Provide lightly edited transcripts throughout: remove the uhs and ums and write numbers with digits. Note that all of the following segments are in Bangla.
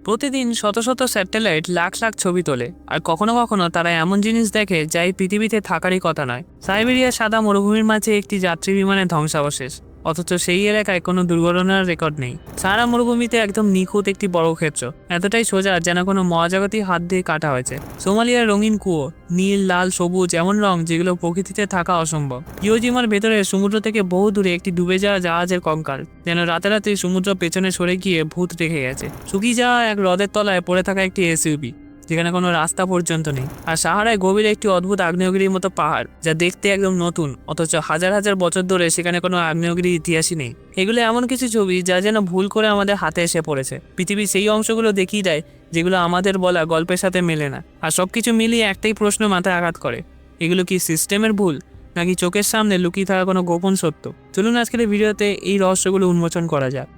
প্রতিদিন শত শত স্যাটেলাইট লাখ লাখ ছবি তোলে, আর কখনো কখনো তারা এমন জিনিস দেখে যা এই পৃথিবীতে থাকারই কথা নয়। সাইবেরিয়ার সাদা মরুভূমির মাঝে একটি যাত্রী বিমানের ধ্বংসাবশেষ, অথচ সেই এলাকায় কোনো দুর্ঘটনার রেকর্ড নেই। সারা মরুভূমিতে একদম নিখুঁত একটি বর্গক্ষেত্র, এতটাই সোজা যেন কোনো মহাজাগতিক হাত দিয়ে কাটা হয়েছে। সোমালিয়ার রঙিন কুয়ো, নীল, লাল, সবুজ, এমন রং যেগুলো প্রকৃতিতে থাকা অসম্ভব। ইয়োজিমার ভেতরে সমুদ্র থেকে বহু দূরে একটি ডুবে যাওয়া জাহাজের কঙ্কাল, যেন রাতারাতি সমুদ্র পেছনে সরে গিয়ে ভূত রেখে গেছে। শুকিয়ে যাওয়া এক হ্রদের তলায় পড়ে থাকা একটি এসইউভি, যেখানে কোনো রাস্তা পর্যন্ত নেই। আর সাহারায় গভীরে একটি অদ্ভুত আগ্নেয়গিরির মতো পাহাড়, যা দেখতে একদম নতুন, অথচ হাজার হাজার বছর ধরে সেখানে কোনো আগ্নেয়গিরির ইতিহাসই নেই। এগুলো এমন কিছু ছবি যা যেন ভুল করে আমাদের হাতে এসে পড়েছে। পৃথিবীর সেই অংশগুলো দেখিয়ে দেয় যেগুলো আমাদের বলা গল্পের সাথে মেলে না। আর সবকিছু মিলিয়ে একটাই প্রশ্ন মাথায় আঘাত করে, এগুলো কি সিস্টেমের ভুল, নাকি চোখের সামনে লুকিয়ে থাকা কোনো গোপন সত্য? চলুন আজকের এই ভিডিওতে এই রহস্যগুলো উন্মোচন করা যাক।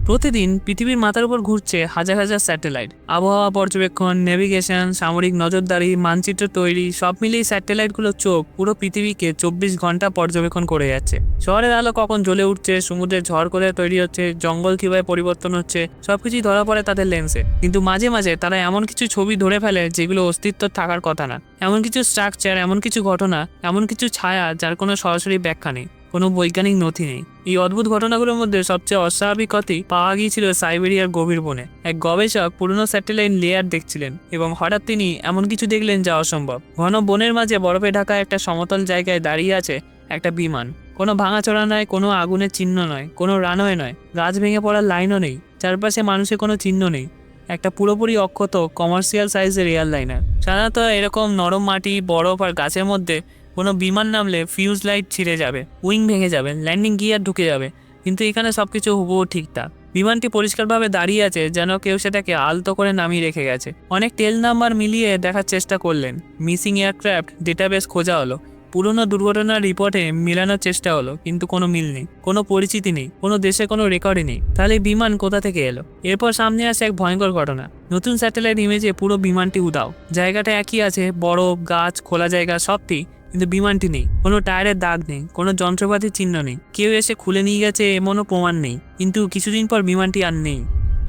প্রতিদিন পৃথিবীর মাথার উপর ঘুরছে হাজার হাজার স্যাটেলাইট। আবহাওয়া পর্যবেক্ষণ, নেভিগেশন, সামরিক নজরদারি, মানচিত্র তৈরি, সব মিলিয়ে স্যাটেলাইটগুলোর চোখ পুরো পৃথিবীকে 24 ঘন্টা পর্যবেক্ষণ করে যাচ্ছে। শহরের আলো কখন জ্বলে উঠছে, সমুদ্রের ঝড় করে তৈরি হচ্ছে, জঙ্গল কিভাবে পরিবর্তন হচ্ছে, সবকিছুই ধরা পড়ে তাদের লেন্সে। কিন্তু মাঝে মাঝে তারা এমন কিছু ছবি ধরে ফেলে যেগুলো অস্তিত্ব থাকার কথা না। এমন কিছু স্ট্রাকচার, এমন কিছু ঘটনা, এমন কিছু ছায়া যার কোনো সরাসরি ব্যাখ্যা নেই, কোনো বৈজ্ঞানিক নথি নেই। এই অদ্ভুত ঘটনাগুলোর মধ্যে সবচেয়ে অস্বাভাবিক কথাই পাওয়া গিয়েছিল সাইবেরিয়ার গভীর বনে। এক গবেষক পুরনো স্যাটেলাইট লেয়ার দেখছিলেন এবং হঠাৎ তিনি এমন কিছু দেখলেন যা অসম্ভব। ঘন বনের মাঝে বরফে ঢাকা একটা সমতল জায়গায় দাঁড়িয়ে আছে একটা বিমান। কোনো ভাঙাচোরা নয়, কোনো আগুনের চিহ্ন নয়, কোনো রানওয়ে নয়, গাছ ভেঙে পড়ার লাইনও নেই, চারপাশে মানুষের কোনো চিহ্ন নেই। একটা পুরোপুরি অক্ষত কমার্শিয়াল সাইজের এয়ারলাইনার। সাধারণত এরকম নরম মাটি, বরফ আর গাছের মধ্যে কোনো বিমান নামলে ফিউজ লাইট ছিঁড়ে যাবে, উইং ভেঙে যাবে, ল্যান্ডিং গিয়ার ঢুকে যাবে, কিন্তু এখানে সবকিছু হুবহু ঠিকঠাক। বিমানটি পরিষ্কারভাবে দাঁড়িয়ে আছে, যেন কেউ সেটাকে আলতো করে নামিয়ে রেখে গেছে। অনেক টেল নাম্বার মিলিয়ে দেখার চেষ্টা করলেন, মিসিং এয়ারক্রাফট ডেটাবেস খোঁজা হলো, পুরনো দুর্ঘটনার রিপোর্টে মিলানোর চেষ্টা হলো, কিন্তু কোনো মিল নেই, কোনো পরিচিতি নেই, কোনো দেশে কোনো রেকর্ডই নেই। তাহলে বিমান কোথা থেকে এলো? এরপর সামনে আসে এক ভয়ঙ্কর ঘটনা। নতুন স্যাটেলাইট ইমেজে পুরো বিমানটি উধাও। জায়গাটা একই আছে, বরফ, গাছ, খোলা জায়গা, সবটি, কিন্তু বিমানটি নেই। কোনো টায়ারের দাগ নেই, কোনো যন্ত্রপাতির চিহ্ন নেই, কেউ এসে খুলে নিয়ে গেছে এমনও প্রমাণ নেই। কিন্তু কিছুদিন পর বিমানটি আর নেই।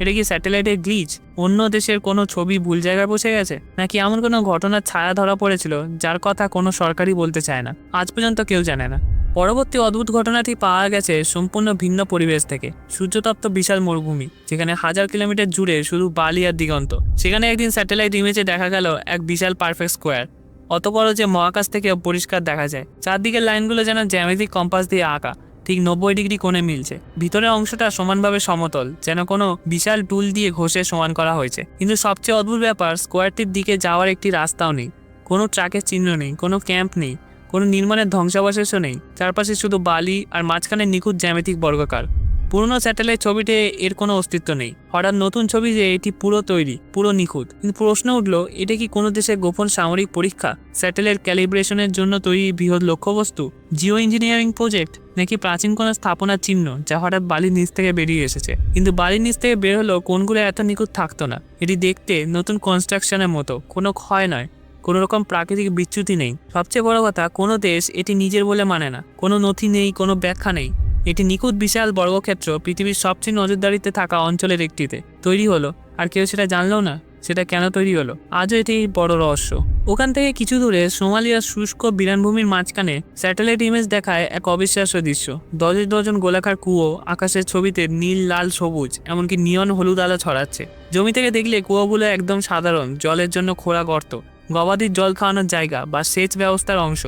এটা কি স্যাটেলাইটের গ্লিচ? অন্য দেশের কোনো ছবি ভুল জায়গায় বসে গেছে? নাকি এমন কোনো ঘটনার ছায়া ধরা পড়েছিল যার কথা কোনো সরকারই বলতে চায় না? আজ পর্যন্ত কেউ জানে না। পরবর্তী অদ্ভুত ঘটনাটি পাওয়া গেছে সম্পূর্ণ ভিন্ন পরিবেশ থেকে। সূর্যতপ্ত বিশাল মরুভূমি, যেখানে হাজার কিলোমিটার জুড়ে শুধু বালি আর দিগন্ত। সেখানে একদিন স্যাটেলাইট ইমেজে দেখা গেল এক বিশাল পারফেক্ট স্কোয়ার, অত বড় যে মহাকাশ থেকে পরিষ্কার দেখা যায়। চারদিকের লাইনগুলো যেন জ্যামিতিক কম্পাস দিয়ে আঁকা, ঠিক 90 ডিগ্রি কোণে মিলছে। ভিতরের অংশটা সমানভাবে সমতল, যেন কোনো বিশাল টুল দিয়ে ঘষে সমান করা হয়েছে। কিন্তু সবচেয়ে অদ্ভুত ব্যাপার, স্কোয়ারটির দিকে যাওয়ার একটি রাস্তাও নেই, কোনো ট্রাকের চিহ্ন নেই, কোনো ক্যাম্প নেই, কোনো নির্মাণের ধ্বংসাবশেষও নেই। চারপাশে শুধু বালি আর মাঝখানে নিখুঁত জ্যামিতিক বর্গাকার। পুরনো স্যাটেলাইট ছবিতে এর কোনো অস্তিত্ব নেই। হঠাৎ নতুন ছবি যে এটি পুরো তৈরি, পুরো নিখুঁত। কিন্তু প্রশ্ন উঠলো, এটা কি কোনো দেশের গোপন সামরিক পরীক্ষা, স্যাটেলাইট ক্যালিব্রেশনের জন্য তৈরি বৃহৎ লক্ষ্যবস্তু, জিও ইঞ্জিনিয়ারিং প্রজেক্ট, নাকি প্রাচীন কোনো স্থাপনার চিহ্ন যা হঠাৎ বালির নিচ থেকে বেরিয়ে এসেছে? কিন্তু বালির নিচ থেকে বের হলো কোনগুলো এত নিখুঁত থাকতো না। এটি দেখতে নতুন কনস্ট্রাকশনের মতো, কোনো ক্ষয় নয়, কোনো রকম প্রাকৃতিক বিচ্যুতি নেই। সবচেয়ে বড় কথা, কোনো দেশ এটি নিজের বলে মানে না, কোনো নথি নেই, কোনো ব্যাখ্যা নেই। এটি নিখুঁত বিশাল বর্গক্ষেত্র পৃথিবীর সবচেয়ে নজরদারিতে থাকা অঞ্চলের একটিতে তৈরি হলো, আর কেউ সেটা জানলো না। সেটা কেন তৈরি হলো, আজও এটি বড় রহস্য। ওখান থেকে কিছু দূরে সোমালিয়ার শুষ্ক বিরানভূমির মাঝখানে স্যাটেলাইট ইমেজ দেখায় এক অবিশ্বাস্য দৃশ্য। ডজন ডজন গোলাকার কুয়ো, আকাশের ছবিতে নীল, লাল, সবুজ, এমনকি নিয়ন হলুদ আলো ছড়াচ্ছে। জমি থেকে দেখলে কুয়োগুলো একদম সাধারণ জলের জন্য খোঁড়া গর্ত, গবাদির জল খাওয়ানোর জায়গা বা সেচ ব্যবস্থার অংশ।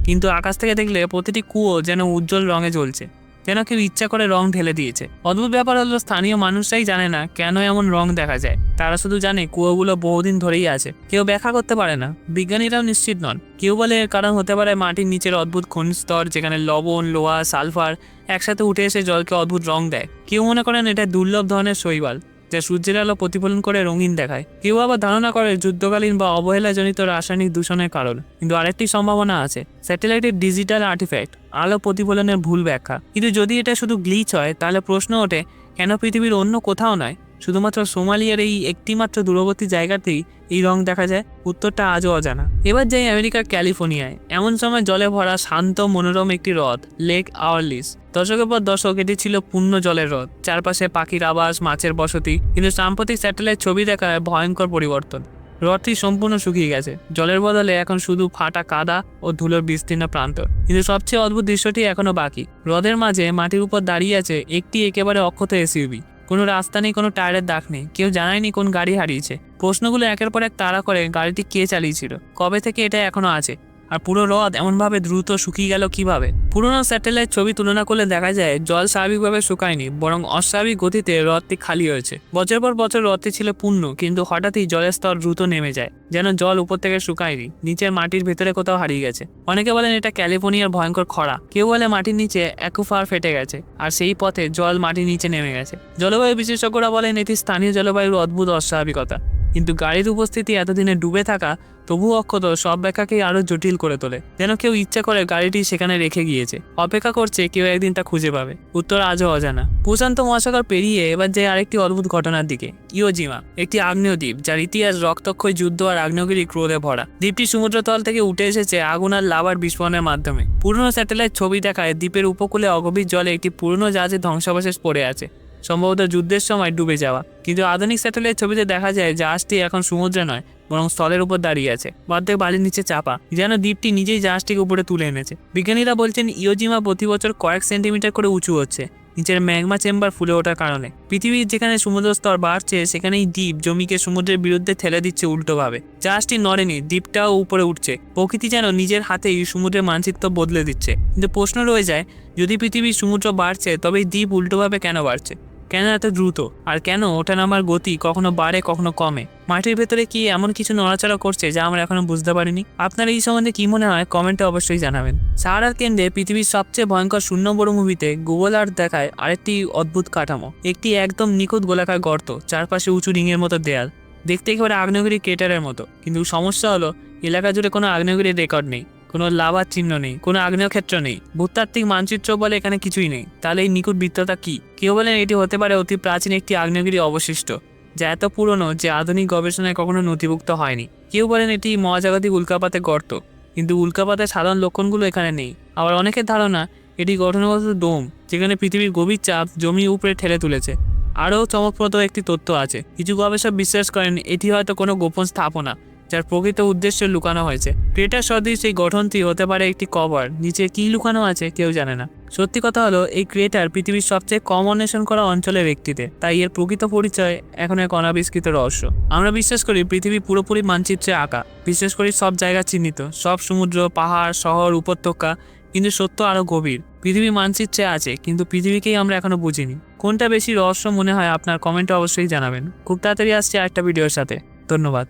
কিন্তু আকাশ থেকে দেখলে প্রতিটি কুয়ো যেন উজ্জ্বল রঙে জ্বলছে, যেন কেউ ইচ্ছা করে রং ঢেলে দিয়েছে। অদ্ভুত ব্যাপার হলো, স্থানীয় মানুষরাই জানে না কেন এমন রং দেখা যায়। তারা শুধু জানে কুয়োগুলো বহুদিন ধরেই আছে, কেউ ব্যাখ্যা করতে পারে না। বিজ্ঞানীরাও নিশ্চিত নন। কেউ বলে এর কারণ হতে পারে মাটির নিচের অদ্ভুত খনিজ স্তর, যেখানে লবণ, লোহা, সালফার একসাথে উঠে এসে জলকে অদ্ভুত রং দেয়। কেউ মনে করেন এটা দুর্লভ ধরনের শৈবাল, যা সূর্যের আলো প্রতিফলন করে রঙিন দেখায়। কেউ আবার ধারণা করে যুদ্ধকালীন বা অবহেলাজনিত রাসায়নিক দূষণের কারণ। কিন্তু আরেকটি সম্ভাবনা আছে, স্যাটেলাইটের ডিজিটাল আর্টিফ্যাক্ট, আলো প্রতিফলনের ভুল ব্যাখ্যা। কিন্তু যদি এটা শুধু গ্লিচ হয়, তাহলে প্রশ্ন ওঠে, কেন পৃথিবীর অন্য কোথাও নয়? শুধুমাত্র সোমালিয়ার এই একটিমাত্র দূরবর্তী জায়গাতেই এই রং দেখা যায়? উত্তরটা আজও অজানা। এবার যাই আমেরিকার ক্যালিফোর্নিয়ায়। এমন সময় জলে ভরা শান্ত মনোরম একটি হ্রদ, লেক আওয়ারলিস। দশকের পর দশক এটি ছিল পূর্ণ জলের হ্রদ, চারপাশে পাখির আবাস, মাছের বসতি। কিন্তু সাম্প্রতিক স্যাটেলাইট ছবি দেখায় ভয়ঙ্কর পরিবর্তন। হ্রদটি সম্পূর্ণ শুকিয়ে গেছে, জলের বদলে এখন শুধু ফাটা কাদা ও ধুলোর বিস্তীর্ণ প্রান্ত। কিন্তু সবচেয়ে অদ্ভুত দৃশ্যটি এখনো বাকি। হ্রদের মাঝে মাটির উপর দাঁড়িয়ে আছে একটি একেবারে অক্ষত এসইউভি। কোনো রাস্তা নেই, কোনো টায়ারের দাগ নেই, কেউ জানায়নি কোন গাড়ি হারিয়েছে। প্রশ্নগুলো একের পর এক তাড়া করে, গাড়িটি কে চালিয়েছিল, কবে থেকে এটা এখনো আছে, আর পুরো হ্রদ এমনভাবে দ্রুত শুকিয়ে গেল কিভাবে? পুরোনো স্যাটেলাইট ছবি তুলনা করলে দেখা যায় জল স্বাভাবিকভাবে শুকায়নি, বরং অস্বাভাবিক গতিতে হ্রদটি খালি হয়েছে। বছর পর বছর হ্রদটি ছিল পূর্ণ, কিন্তু হঠাৎই জলের স্তর দ্রুত নেমে যায়, যেন জল উপর থেকে শুকায়নি, নিচের মাটির ভেতরে কোথাও হারিয়ে গেছে। অনেকে বলেন এটা ক্যালিফোর্নিয়ার ভয়ঙ্কর খরা, কেউ বলে মাটির নিচে অ্যাকুইফার ফেটে গেছে আর সেই পথে জল মাটির নিচে নেমে গেছে। জলবায়ু বিশেষজ্ঞরা বলেন এটি স্থানীয় জলবায়ুর অদ্ভুত অস্বাভাবিকতা। কিন্তু গাড়ির উপস্থিতি, এতদিনে ডুবে থাকা তবু অক্ষত, সব ব্যাখ্যাকেই আরো জটিল করে তোলে। যেন কেউ ইচ্ছা করে গাড়িটি সেখানে রেখে গিয়েছে, অপেক্ষা করছে কেউ একদিন তা খুঁজে পাবে। উত্তর আজও অজানা। প্রশান্ত মহাসাগর পেরিয়ে এবার যায় আরেকটি অদ্ভুত ঘটনার দিকে। ইওজিমা, একটি আগ্নেয় দ্বীপ যার ইতিহাস রক্তক্ষয়ী যুদ্ধ আর আগ্নেয়গিরি ক্রোধে ভরা। দ্বীপটি সমুদ্রতল থেকে উঠে এসেছে আগুন আর লাভার বিস্ফোরণের মাধ্যমে। পুরনো স্যাটেলাইট ছবি দেখায় দ্বীপের উপকূলে অগভীর জলে একটি পুরনো জাহাজের ধ্বংসাবশেষ পড়ে আছে, সম্ভবত যুদ্ধের সময় ডুবে যাওয়া। কিন্তু আধুনিক স্যাটেলাইট ছবিতে দেখা যায় জাহাজটি এখন সমুদ্রে নয়, বরং স্থলের উপর দাঁড়িয়ে আছে, অর্ধেক বালির নিচে চাপা, যেন দ্বীপটি নিজেই জাহাজটিকে উপরে তুলে এনেছে। বিজ্ঞানীরা বলছেন ইওজিমা প্রতি বছর কয়েক সেন্টিমিটার করে উঁচু হচ্ছে, নিচের ম্যাগমা চেম্বার ফুলে ওঠার কারণে। পৃথিবীর যেখানে সমুদ্র স্তর বাড়ছে, সেখানেই দ্বীপ জমিকে সমুদ্রের বিরুদ্ধে ঠেলে দিচ্ছে উল্টোভাবে। জাহাজটি নড়েনি, দ্বীপটাও উপরে উঠছে। প্রকৃতি যেন নিজের হাতেই সমুদ্রের মানচিত্র বদলে দিচ্ছে। কিন্তু প্রশ্ন রয়ে যায়, যদি পৃথিবীর সমুদ্র বাড়ছে, তবে এই দ্বীপ উল্টোভাবে কেন বাড়ছে? কেন এত দ্রুত? আর কেন ওঠা নামার গতি কখনো বাড়ে কখনো কমে? মাটির ভেতরে কি এমন কিছু নড়াচড়া করছে যা আমরা এখনো বুঝতে পারিনি? আপনার এই সম্বন্ধে কি মনে হয় কমেন্টে অবশ্যই জানাবেন। সাহারার কেন্দ্রে পৃথিবীর সবচেয়ে ভয়ঙ্কর শূন্য মরুভূমিতে গুগল আর্থ দেখায় আরেকটি অদ্ভুত কাঠামো। একটি একদম নিখুঁত গোলাকার গর্ত, চারপাশে উঁচু রিংয়ের মতো দেয়াল, দেখতে একেবারে আগ্নেয়গিরি ক্রেটারের মতো। কিন্তু সমস্যা হলো, এলাকা জুড়ে কোনো আগ্নেয়গিরির রেকর্ড নেই, কোনো লাভার চিহ্ন নেই, কোনো আগ্নেয়ক্ষেত্র নেই, ভূতাত্ত্বিক মানচিত্র বলে এখানে কিছুই নেই। তাহলে এই নিখুঁত বৃত্তটা কি? কেউ বলেন এটি হতে পারে অতি প্রাচীন একটি আগ্নেয়গিরি অবশিষ্ট, যা এত পুরনো যে আধুনিক গবেষণায় কখনো নথিভুক্ত হয়নি। কেউ বলেন এটি মহাজাগতিক উল্কাপাতের গর্ত, কিন্তু উল্কাপাতের সাধারণ লক্ষণগুলো এখানে নেই। আবার অনেকের ধারণা এটি গঠনগত ডোম, যেখানে পৃথিবীর গভীর চাপ জমি উপরে ঠেলে তুলেছে। আরও চমকপ্রদ একটি তথ্য আছে, কিছু গবেষক বিশ্বাস করেন এটি হয়তো কোনো গোপন স্থাপনা, যার প্রকৃত উদ্দেশ্য লুকানো হয়েছে। ক্রেটার সদৃশ এই গঠনটি হতে পারে একটি কভার, নিচে কি লুকানো আছে কেউ জানে না। সত্যি কথা হলো, এই ক্রেটার পৃথিবীর সবচেয়ে কম অন্বেষণ করা অঞ্চলের একটিতে, তাই এর প্রকৃত পরিচয় এখন এক অনাবিষ্কৃত রহস্য। আমরা বিশ্বাস করি পৃথিবী পুরোপুরি মানচিত্রে আঁকা, বিশ্বাস করি সব জায়গা চিহ্নিত, সব সমুদ্র, পাহাড়, শহর, উপত্যকা। কিন্তু সত্য আরো গভীর। পৃথিবী মানচিত্রে আছে, কিন্তু পৃথিবীকেই আমরা এখনো বুঝিনি। কোনটা বেশি রহস্য মনে হয় আপনার কমেন্টে অবশ্যই জানাবেন। খুব তাড়াতাড়ি আসছে আরেকটা ভিডিওর সাথে। ধন্যবাদ।